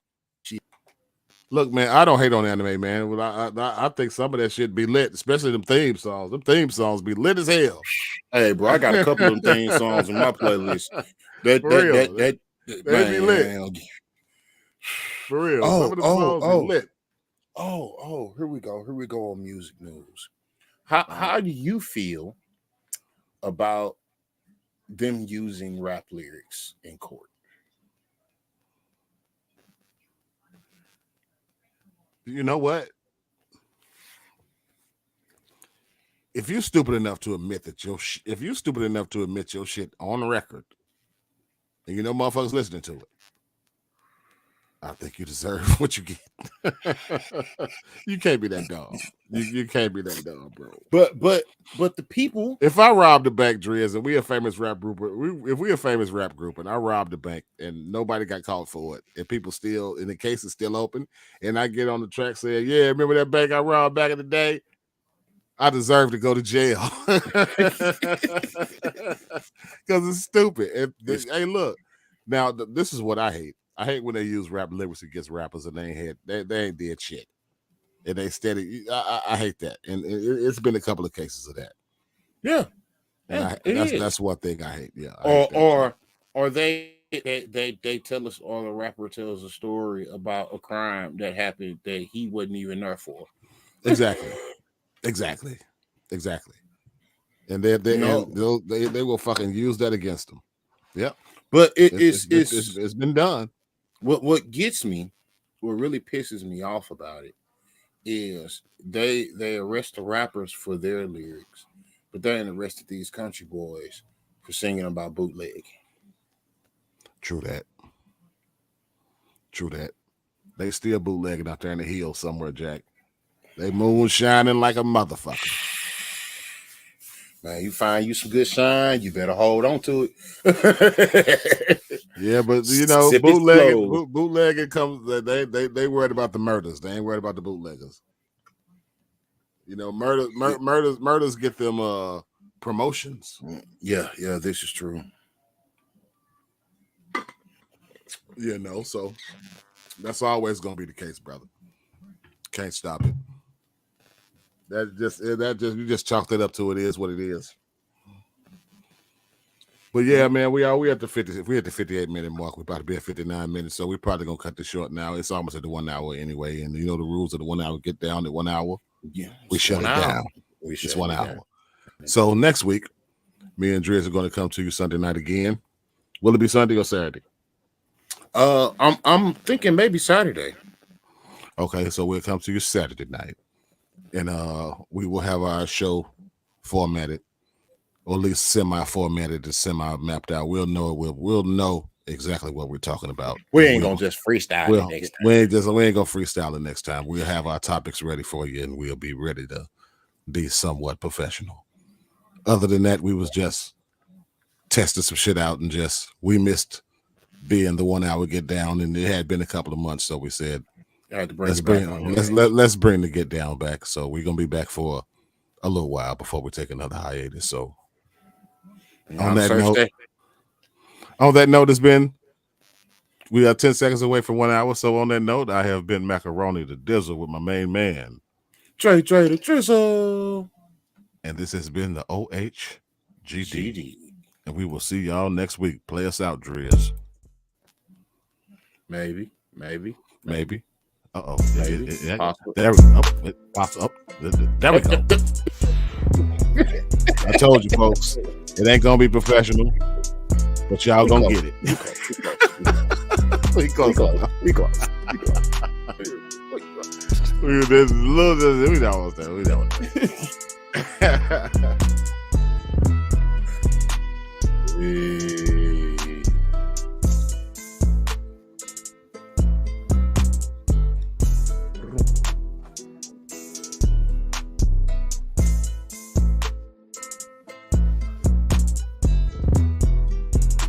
Look, man, I don't hate on anime, man. But I think some of that shit be lit, especially them theme songs. Them theme songs be lit as hell. Hey, bro, I got a couple of them theme songs on my playlist. That For real. They be lit. For real. Some of them songs be lit. Here we go. Here we go on music news. How do you feel about them using rap lyrics in court? You know what? If you're stupid enough to admit that if you're stupid enough to admit your shit on record, and you know motherfuckers listening to it, I think you deserve what you get. You can't be that dumb. You can't be that dumb, bro. But the people. If I robbed a bank, Driz, and we a famous rap group, if we a famous rap group, and I robbed a bank and nobody got caught for it, and people still, and the case is still open, and I get on the track saying, "Yeah, remember that bank I robbed back in the day?" I deserve to go to jail because it's stupid. Hey, look, now this is what I hate. I hate when they use rap lyrics against rappers and they ain't did shit, and they steady. I hate that, and it's been a couple of cases of that. Yeah, and that's one thing I hate. Yeah, or they tell us, or the rapper tells a story about a crime that happened that he wasn't even there for. Exactly. And they will fucking use that against them. Yep. But it's been done. What gets me, what really pisses me off about it is they arrest the rappers for their lyrics, but they ain't arrested these country boys for singing about bootleg. True that. They still bootlegging out there in the hills somewhere, Jack. They moon shining like a motherfucker. Man, you find you some good shine, you better hold on to it. Yeah, but you know, bootlegging comes. They worried about the murders. They ain't worried about the bootleggers. You know, murders get them promotions. Yeah, this is true. You know, so that's always gonna be the case, brother. Can't stop it. You just chalked it up to it is what it is. But yeah, man, we at the 50. If we at the 58-minute mark, we're about to be at 59 minutes, so we're probably gonna cut this short now. It's almost at the 1 hour anyway, and you know the rules of the 1 hour. Get down at 1 hour. Yeah, we shut it down. It's 1 hour. So next week, me and Driz are going to come to you Sunday night again. Will it be Sunday or Saturday? I'm thinking maybe Saturday. Okay, so we'll come to you Saturday night, and we will have our show formatted, or at least semi-formatted and semi-mapped out. We'll know exactly what we're talking about. We ain't gonna just freestyle it next time. We ain't gonna freestyle it next time. We'll have our topics ready for you, and we'll be ready to be somewhat professional. Other than that, we was just testing some shit out, and we missed being the 1 hour get down, and it had been a couple of months, so we said let's bring the get down back. So we're gonna be back for a little while before we take another hiatus. So on that note, we are 10 seconds away from 1 hour. So on that note, I have been Macaroni the Dizzle with my main man, Trey the Drizzle. And this has been the OHGD. And we will see y'all next week. Play us out, Driz. Maybe. Uh-oh. Possible. There we go. It pops up. There we go. I told you, folks. It ain't going to be professional, but y'all going to get it. We close. We don't almost there.